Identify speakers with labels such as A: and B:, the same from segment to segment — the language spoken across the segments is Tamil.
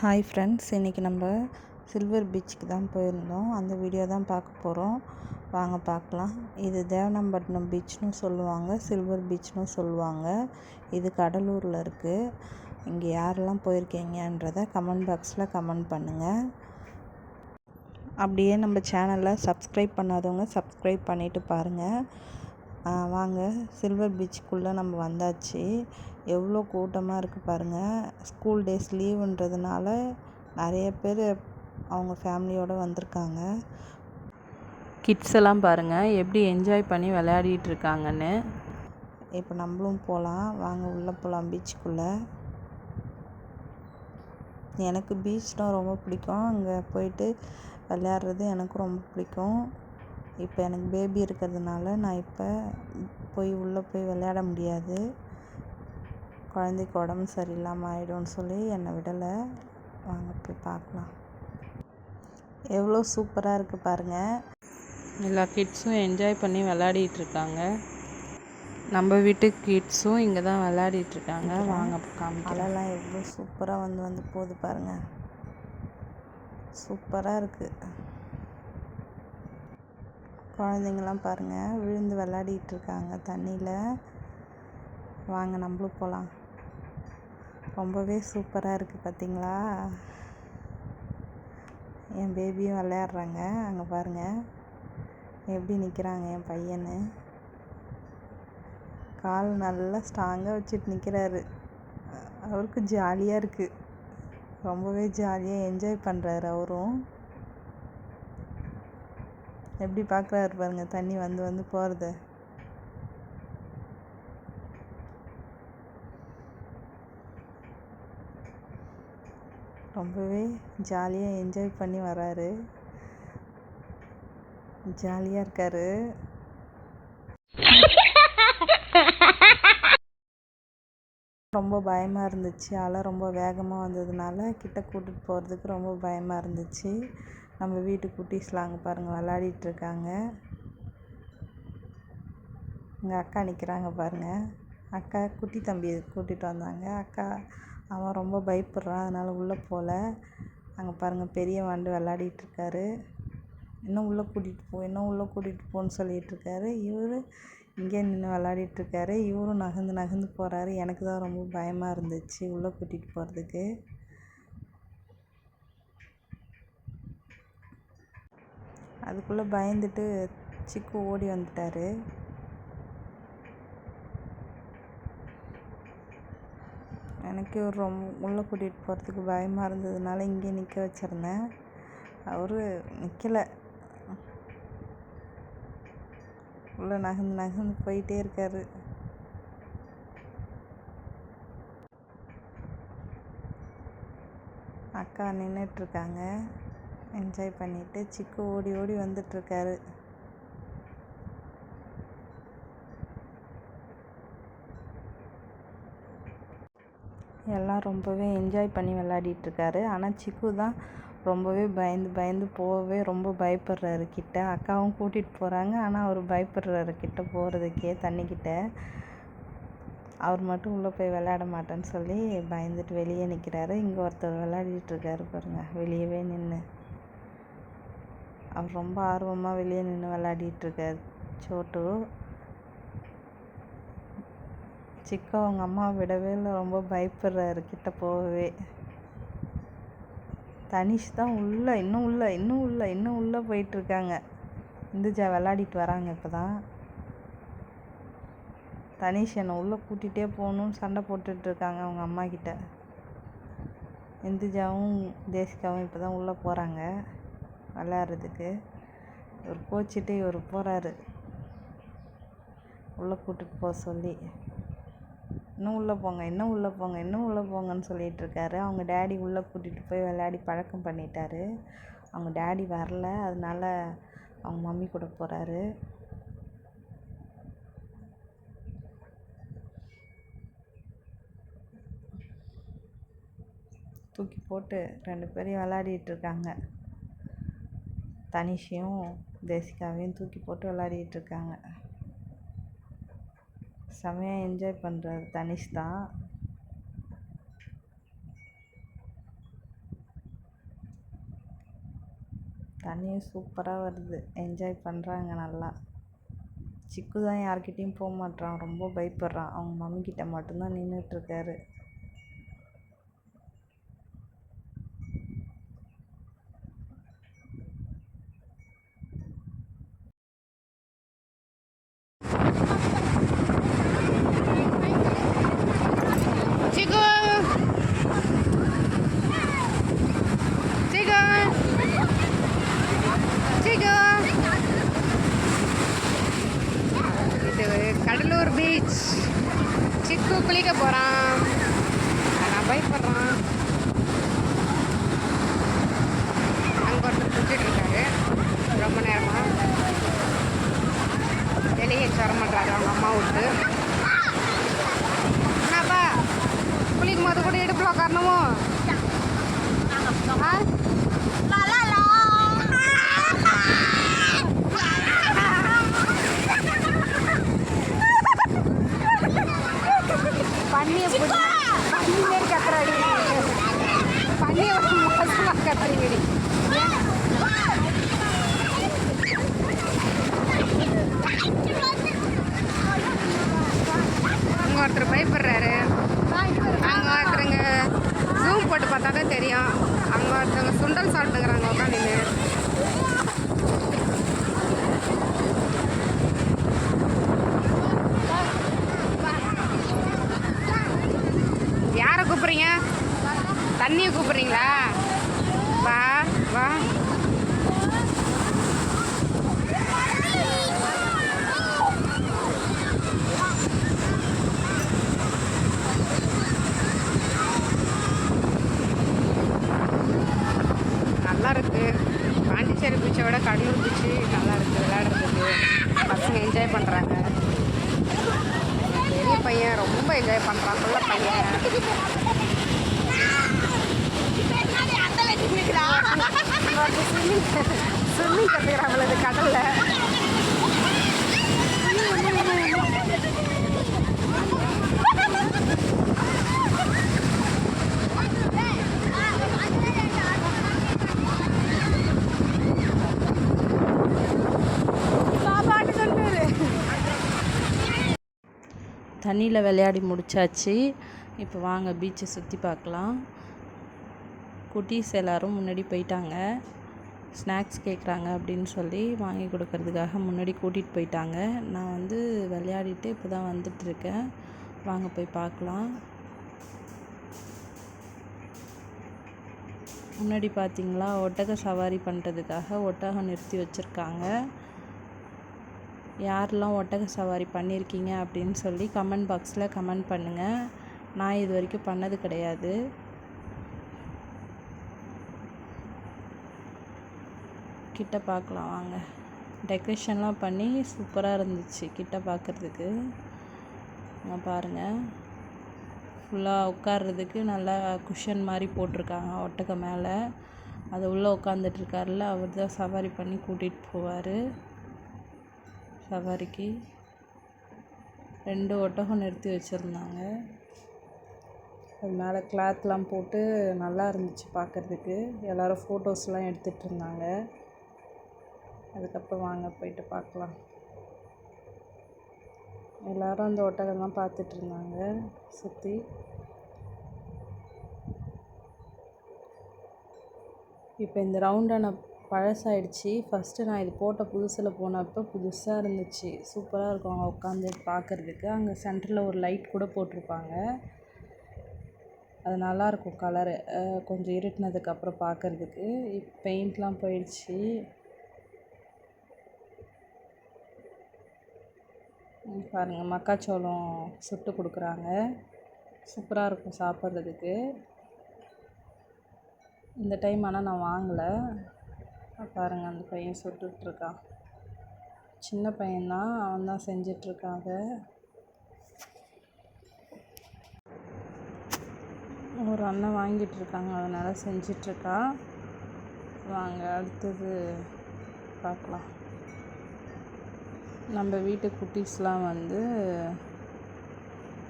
A: ஹாய் ஃப்ரெண்ட்ஸ், இன்றைக்கி நம்ம சில்வர் பீச்சுக்கு தான் போயிருந்தோம். அந்த வீடியோ தான் பார்க்க போகிறோம். வாங்க பார்க்கலாம். இது தேவனம்பட்டினம் பீச்னு சொல்லுவாங்க, சில்வர் பீச்னு சொல்லுவாங்க. இது கடலூரில் இருக்குது. இங்கே யாரெல்லாம் போயிருக்கீங்கன்றதை கமெண்ட் பாக்ஸில் கமெண்ட் பண்ணுங்கள். அப்படியே நம்ம சேனலை சப்ஸ்கிரைப் பண்ணாதவங்க சப்ஸ்கிரைப் பண்ணிவிட்டு பாருங்கள். வாங்க, சில்வர் பீச்சுக்குள்ளே நம்ம வந்தாச்சு. எவ்வளோ கூட்டமாக இருக்குது பாருங்கள். ஸ்கூல் டேஸ் லீவுன்றதுனால நிறைய பேர் அவங்க ஃபேமிலியோடு வந்திருக்காங்க. கிட்ஸ் எல்லாம் பாருங்கள் எப்படி என்ஜாய் பண்ணி விளையாடிட்டு இருக்காங்கன்னு. இப்போ நம்மளும் போகலாம், வாங்க உள்ளே போகலாம் பீச்சுக்குள்ளே. எனக்கு பீச்னால் ரொம்ப பிடிக்கும். அங்கே போயிட்டு விளையாடுறது எனக்கு ரொம்ப பிடிக்கும். இப்போ எனக்கு பேபி இருக்கிறதுனால நான் இப்போ உள்ளே போய் விளையாட முடியாது. குழந்தைக்கு உடம்பு சரியில்லாமல் ஆகிடும்னு சொல்லி என்னை விடலை. வாங்க போய் பார்க்கலாம். எவ்வளோ சூப்பராக இருக்குது பாருங்கள். எல்லா கிட்ஸும் என்ஜாய் பண்ணி விளையாடிட்டு இருக்காங்க. நம்ம வீட்டு கிட்ஸும் இங்கே தான் விளையாடிட்டுருக்காங்க. வாங்க அலைலாம் எவ்வளோ சூப்பராக வந்து போகுது பாருங்கள். சூப்பராக இருக்குது. குழந்தைங்களாம் பாருங்கள் விழுந்து விளையாடிட்டு இருக்காங்க தண்ணியில். வாங்க நம்மளும் போகலாம். ரொம்பவே சூப்பராக இருக்குது பார்த்தீங்களா. என் பேபியும் விளையாடுறாங்க. அங்கே பாருங்கள் எப்படி நிற்கிறாங்க என் பையனு. கால் நல்லா ஸ்ட்ராங்காக வச்சுட்டு நிற்கிறாரு. அவருக்கு ஜாலியாக இருக்குது. ரொம்பவே ஜாலியாக என்ஜாய் பண்ணுறாரு அவரும். எப்படி பார்க்குறாரு பாருங்க தண்ணி வந்து போகிறத. ரொம்பவே ஜாலியாக என்ஜாய் பண்ணி வராரு. ஜாலியாக இருக்காரு. ரொம்ப பயமாக இருந்துச்சு. அலை ரொம்ப வேகமாக வந்ததுனால கிட்ட கூட்டிகிட்டு போகிறதுக்கு ரொம்ப பயமாக இருந்துச்சு. நம்ம வீட்டு குட்டீஸ்லாம் அங்கே பாருங்கள் விளையாடிட்டுருக்காங்க. எங்கள் அக்கா நிற்கிறாங்க பாருங்கள். அக்கா குட்டி தம்பி கூட்டிகிட்டு வந்தாங்க. அக்கா அவன் ரொம்ப பயப்படுறான், அதனால் உள்ளே போகல. அங்கே பாருங்கள் பெரிய வாண்டு விளையாடிட்டுருக்காரு. இன்னும் உள்ளே கூட்டிகிட்டு போன்னு சொல்லிகிட்ருக்காரு. இவர் இங்கே நின்று விளையாடிட்டுருக்காரு. இவரும் நகர்ந்து போகிறாரு. எனக்கு தான் ரொம்ப பயமாக இருந்துச்சு உள்ளே கூட்டிகிட்டு போகிறதுக்கு. அதுக்குள்ளே பயந்துட்டு சிக்கு ஓடி வந்துட்டார். எனக்கு ரொம்ப உள்ளே கூட்டிகிட்டு போகிறதுக்கு பயமாக இருந்ததுனால இங்கே நிற்க வச்சுருந்தேன். அவர் நிற்கலை. உள்ளே நகர்ந்து போயிட்டே இருக்கார். அக்கா நின்றுட்டுருக்காங்க என்ஜாய் பண்ணிவிட்டு. சிக்கு ஓடி வந்துட்டுருக்காரு. எல்லாம் ரொம்பவே என்ஜாய் பண்ணி விளையாடிட்டுருக்காரு. ஆனால் சிக்கு தான் ரொம்பவே பயந்து போகவே ரொம்ப பயப்படுறாரு கிட்ட. அக்காவும் கூட்டிகிட்டு போகிறாங்க, ஆனால் அவர் பயப்படுறாரு கிட்ட போகிறதுக்கே தண்ணிக்கிட்ட. அவர் மட்டும் உள்ளே போய் விளையாட மாட்டேன்னு சொல்லி பயந்துட்டு வெளியே நிற்கிறாரு. இங்கே ஒருத்தர் விளையாடிட்டுருக்காரு பாருங்கள் வெளியவே நின்று. அவர் ரொம்ப ஆர்வமாக வெளியே நின்று விளையாடிட்டுருக்காரு சோட்டு. சிக்கா அவங்க அம்மா விடவே இல்லை, ரொம்ப பயப்படுறாரு கிட்ட போகவே. தனிஷ் தான் இன்னும் உள்ளே போயிட்டுருக்காங்க. இந்துஜா விளையாடிட்டு வராங்க. இப்போ தான் தனிஷ் என்னை உள்ளே கூட்டிகிட்டே போகணுன்னு சண்டை போட்டுட்ருக்காங்க அவங்க அம்மா கிட்ட. இந்துஜாவும் தேசிகாவும் இப்போ தான் உள்ளே போகிறாங்க விளையாடுறதுக்கு. இவர் கோச்சிட்டு இவர் போகிறாரு உள்ளே கூட்டிகிட்டு போக சொல்லி. இன்னும் உள்ளே போங்கன்னு சொல்லிகிட்ருக்காரு. அவங்க டேடி உள்ளே கூட்டிகிட்டு போய் விளையாடி பழக்கம் பண்ணிட்டாரு. அவங்க டேடி வரல, அதனால அவங்க மம்மி கூட போகிறாரு. தூக்கி போட்டு 2 பேரையும் விளையாடிட்டுருக்காங்க. தனிஷையும் தேசிகாவையும் தூக்கி போட்டு விளையாடிட்டுருக்காங்க. செமையாக என்ஜாய் பண்ணுறாரு தனிஷ் தான். தண்ணியும் சூப்பராக வருது, என்ஜாய் பண்ணுறாங்க நல்லா. சிக்கு தான் யார்கிட்டேயும் போக மாட்றான், ரொம்ப பயப்படுறான். அவங்க மம்மிக்கிட்ட மட்டும்தான் நின்றுட்டுருக்காரு.
B: கடலூர் பீச். சிக்கு குளிக்க போகிறான், நான் பயப்படுறான். அங்கே ஒருத்தர் குளிச்சுட்டு இருக்காரு ரொம்ப நேரமாக. வெளியே வர மாட்டாரு அவங்க அம்மா விட்டு. என்னப்பா குளிக்கும் போது கூட இடுப்பில் உட்காரணுமோ? பண்ணியை மாரி கத்துறாடி, பண்ணியை மோசமாக கத்துறீங்கடி. அங்கே ஒருத்தர் பயப்படுறாரு. அங்கே ஒருத்தருங்க ஜூம் போட்டு பார்த்தா தான் தெரியும். அங்கே ஒருத்தவங்க சுண்டல் சாப்பிட்டுக்கிறாங்க உட்காந்து. யாரை கூப்பிட்றீங்க? தண்ணியை கூப்பிட்றீங்களா? வா வா. நல்லா இருக்கு. பாண்டிச்சேரி பீச்சை விட கடலூர் பீச்சு நல்லா இருக்குது விளையாடுறதுக்கு. பசங்க என்ஜாய் பண்ணுறாங்க. பெரிய பையன் ரொம்ப என்ஜாய் பண்ணுறான், சொல்ல பையன். ஸ்விம்மிங் கற்றுக்கிறாங்களது கடலில்.
A: தண்ணியில் விளையாடி முடிச்சாச்சு. இப்போ வாங்க பீச்சை சுற்றி பார்க்கலாம். குட்டீஸ் எல்லோரும் முன்னாடி போயிட்டாங்க. ஸ்நாக்ஸ் கேட்குறாங்க அப்படின்னு சொல்லி வாங்கி கொடுக்கறதுக்காக முன்னாடி கூட்டிகிட்டு போயிட்டாங்க. நான் வந்து விளையாடிட்டு இப்போ தான் வந்துட்டுருக்கேன். வாங்க போய் பார்க்கலாம். முன்னாடி பார்த்தீங்களா, ஒட்டக சவாரி பண்ணுறதுக்காக ஒட்டகம் நிறுத்தி வச்சுருக்காங்க. யாரெல்லாம் ஒட்டக சவாரி பண்ணியிருக்கீங்க அப்படின்னு சொல்லி கமெண்ட் பாக்ஸில் கமெண்ட் பண்ணுங்கள். நான் இது வரைக்கும் பண்ணது கிடையாது. கிட்ட பார்க்கலாம் வாங்க. டெக்கரேஷன்லாம் பண்ணி சூப்பராக இருந்துச்சு கிட்ட பார்க்குறதுக்கு. பாருங்கள், ஃபுல்லாக உட்கார்றதுக்கு நல்லா குஷன் மாதிரி போட்டிருக்காங்க ஒட்டக மேலே. அது உள்ளே உட்காந்துட்ருக்காருல, அவர் தான் சவாரி பண்ணி கூட்டிகிட்டு போவார். சவாரிக்கு 2 ஒட்டகம் நிறுத்தி வச்சுருந்தாங்க. அது மேலே கிளாத்லாம் போட்டு நல்லா இருந்துச்சு பார்க்குறதுக்கு. எல்லோரும் ஃபோட்டோஸ்லாம் எடுத்துகிட்டு இருந்தாங்க. அதுக்கப்புறம் வாங்க போயிட்டு பார்க்கலாம். எல்லோரும் அந்த ஒட்டகம்லாம் பார்த்துட்டு இருந்தாங்க சுற்றி. இப்போ இந்த ரவுண்டான பழசாயிடுச்சு. ஃபஸ்ட்டு நான் இது போட்ட புதுசில் போனப்போ புதுசாக இருந்துச்சு, சூப்பராக இருக்கும் அங்கே உட்காந்து பார்க்குறதுக்கு. அங்கே சென்டரில் ஒரு லைட் கூட போட்டிருப்பாங்க. அது நல்லாயிருக்கும் கலரு, கொஞ்சம் இருட்டினதுக்கப்புறம் பார்க்குறதுக்கு. இப்போ பெயிண்ட்லாம் போயிடுச்சு. பாருங்கள், மக்காச்சோளம் சுட்டு கொடுக்குறாங்க, சூப்பராக இருக்கும் சாப்பிட்றதுக்கு. இந்த டைம் ஆனால் நான் வாங்கலை. பாருங்கள், அந்த பையன் சுட்டுட்ருக்கான். சின்ன பையன்தான், அவன் தான் செஞ்சிட்ருக்காங்க. ஒரு அண்ணன் வாங்கிட்டுருக்காங்க, அதனால் செஞ்சிட்ருக்கா. வாங்க அடுத்தது பார்க்கலாம். நம்ம வீட்டு குட்டீஸ்லாம் வந்து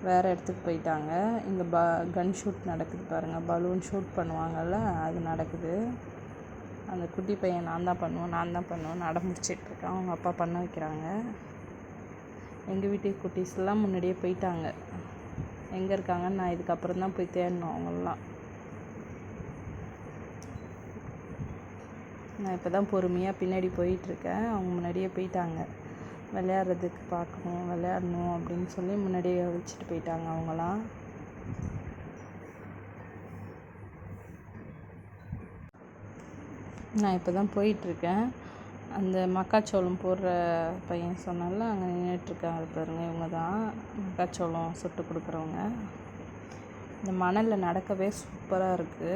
A: வேறு இடத்துக்கு போயிட்டாங்க. இங்கே கன் ஷூட் நடக்குது பாருங்கள், பலூன் ஷூட் பண்ணுவாங்கள்ல, அது நடக்குது. அந்த குட்டி பையன் நான் தான் பண்ணுவேன் அடம் பிடிச்சிட்ருக்கான். அவங்க அப்பா பண்ண வைக்கிறாங்க. எங்கள் வீட்டு குட்டீஸ்லாம் முன்னாடியே போயிட்டாங்க. எங்கே இருக்காங்கன்னு நான் இதுக்கப்புறம் தான் போய் தேடணும் அவங்களெலாம். நான் இப்போ தான் பொறுமையாக பின்னாடி போயிட்டுருக்கேன். அவங்க முன்னாடியே போயிட்டாங்க. விளையாடுறதுக்கு விளையாடணும் அப்படின்னு சொல்லி முன்னாடியே வச்சுட்டு போயிட்டாங்க அவங்களாம். நான் இப்போ தான் போயிட்டுருக்கேன். அந்த மக்காச்சோளம் போடுற பையன் சொன்னால அங்கே நின்றுட்டுருக்காங்க பாருங்கள். இவங்க தான் மக்காச்சோளம் சுட்டு கொடுக்குறவங்க. இந்த மணலில் நடக்கவே சூப்பராக இருக்குது.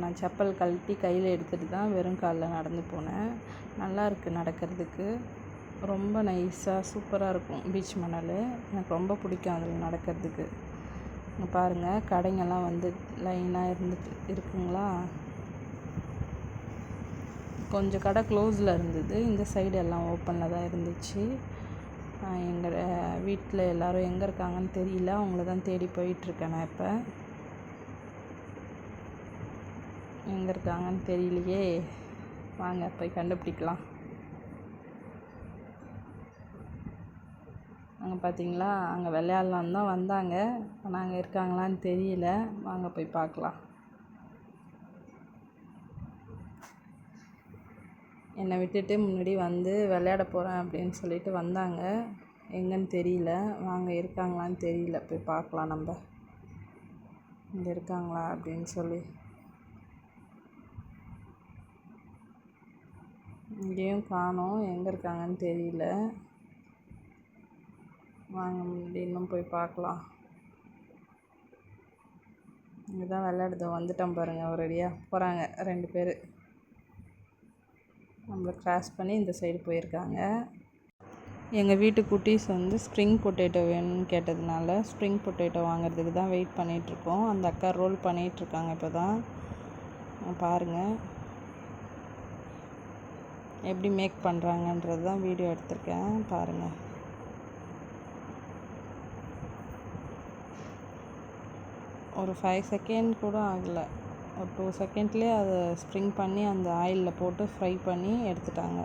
A: நான் செப்பல் கழட்டி கையில் எடுத்துகிட்டு தான் வெறும் காலில் நடந்து போனேன். நல்லா இருக்குது நடக்கிறதுக்கு. ரொம்ப நைஸாக சூப்பராக இருக்கும் பீச் மணல். எனக்கு ரொம்ப பிடிக்கும் அதில் நடக்கிறதுக்கு. இங்கே பாருங்கள், கடைங்கெல்லாம் வந்து லைனாக இருக்குங்களா. கொஞ்சம் கடை க்ளோஸில் இருந்தது. இந்த சைடு எல்லாம் ஓப்பனில் தான் இருந்துச்சு. எங்கள் வீட்டில் எல்லோரும் எங்கே இருக்காங்கன்னு தெரியல. அவங்கள தான் தேடி போயிட்டுருக்கேன் நான் இப்போ. எங்கே இருக்காங்கன்னு தெரியலையே. வாங்க போய் கண்டுபிடிக்கலாம். அங்கே பார்த்தீங்களா, அங்கே விளையாடலான்னு தான் வந்தாங்க. ஆனால் அங்கே இருக்காங்களான்னு தெரியல. வாங்க போய் பார்க்கலாம். என்னை விட்டுட்டு முன்னாடி வந்து விளையாட போகிறேன் அப்படின்னு சொல்லிட்டு வந்தாங்க. எங்கன்னு தெரியல. வாங்க இருக்காங்களான்னு தெரியல. போய் பார்க்கலாம் நம்ம. இங்கே இருக்காங்களா அப்படின்னு சொல்லி. இங்கேயும் காணோம். எங்கே இருக்காங்கன்னு தெரியல. வாங்க முன்னாடி இன்னும் போய் பார்க்கலாம். இங்கே தான் விளையாடுதோ வந்துட்டோம் பாருங்கள். ஒரேடியாக போகிறாங்க 2 பேர். நம்மளை கிராஸ் பண்ணி இந்த சைடு போயிருக்காங்க. எங்கள் வீட்டு குட்டீஸ் வந்து ஸ்ப்ரிங் பொட்டேட்டோ வேணும்னு கேட்டதுனால ஸ்ப்ரிங் பொட்டேட்டோ வாங்குறதுக்கு தான் வெயிட் பண்ணிகிட்ருக்கோம். அந்த அக்கா ரோல் பண்ணிகிட்ருக்காங்க. இப்போ தான் பாருங்கள் எப்படி மேக் பண்ணுறாங்கன்றது தான் வீடியோ எடுத்திருக்கேன். பாருங்கள். ஒரு 5 செகண்ட் கூட ஆகலை. ஒரு 2 செகண்ட்லேயே அதை ஸ்ப்ரிங் பண்ணி அந்த ஆயிலில் போட்டு ஃப்ரை பண்ணி எடுத்துட்டாங்க.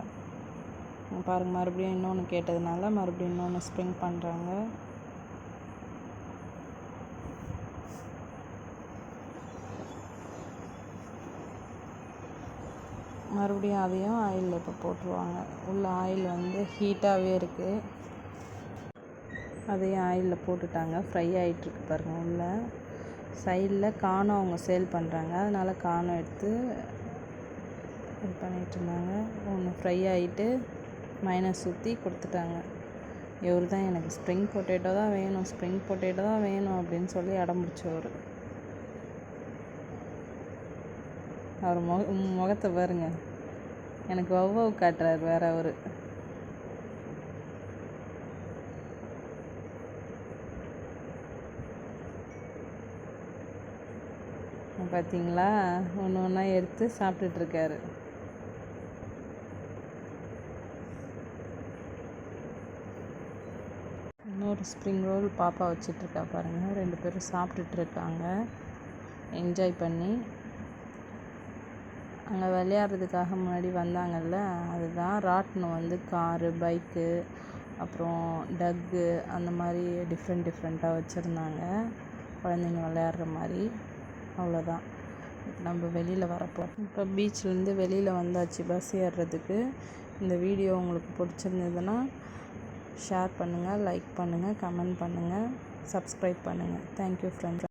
A: பாருங்கள், மறுபடியும் இன்னொன்று கேட்டதுனால மறுபடியும் இன்னொன்று ஸ்ப்ரிங் பண்ணுறாங்க. மறுபடியும் அதையும் ஆயிலில் இப்போ போட்டுருவாங்க. உள்ள ஆயில் வந்து ஹீட்டாகவே இருக்குது. அதையும் ஆயிலில் போட்டுட்டாங்க. ஃப்ரை ஆகிட்டுருக்கு பாருங்கள். உள்ள சைடில் காணம் அவங்க சேல் பண்ணுறாங்க. அதனால் காணம் எடுத்து இது பண்ணிகிட்ருந்தாங்க. ஒன்று ஃப்ரை ஆகிட்டு மைனஸ் ஊற்றி கொடுத்துட்டாங்க. இவர் தான் எனக்கு ஸ்ப்ரிங் பொட்டேட்டோ தான் வேணும் அப்படின்னு சொல்லி அடம் பிடிச்சவர். அவர் முகத்தை பாருங்க. எனக்கு வவ்வவு காட்டுறாரு வேற அவர். பார்த்தீங்களா, ஒன்று ஒன்றா எடுத்து சாப்பிட்டுட்ருக்காரு. இன்னொரு ஸ்ப்ரிங் ரோல் பாப்பா வச்சிட்ருக்கா பாருங்கள். 2 பேரும் சாப்பிட்டுட்ருக்காங்க என்ஜாய் பண்ணி. அங்கே விளையாடுறதுக்காக முன்னாடி வந்தாங்கல்ல, அதுதான் ராட்டினம் வந்து காரு, பைக்கு, அப்புறம் டக்கு அந்த மாதிரி டிஃப்ரெண்ட்டாக வச்சுருந்தாங்க. குழந்தைங்க விளையாடுற மாதிரி. அவ்வளோதான். இப்போ நம்ம வெளியில் வரப்போம். இப்போ பீச்லேருந்து வெளியில் வந்தாச்சு பஸ் ஏறுறதுக்கு. இந்த வீடியோ உங்களுக்கு பிடிச்சிருந்ததுன்னா ஷேர் பண்ணுங்கள், லைக் பண்ணுங்கள், கமெண்ட் பண்ணுங்கள், சப்ஸ்கிரைப் பண்ணுங்கள். Thank you friends.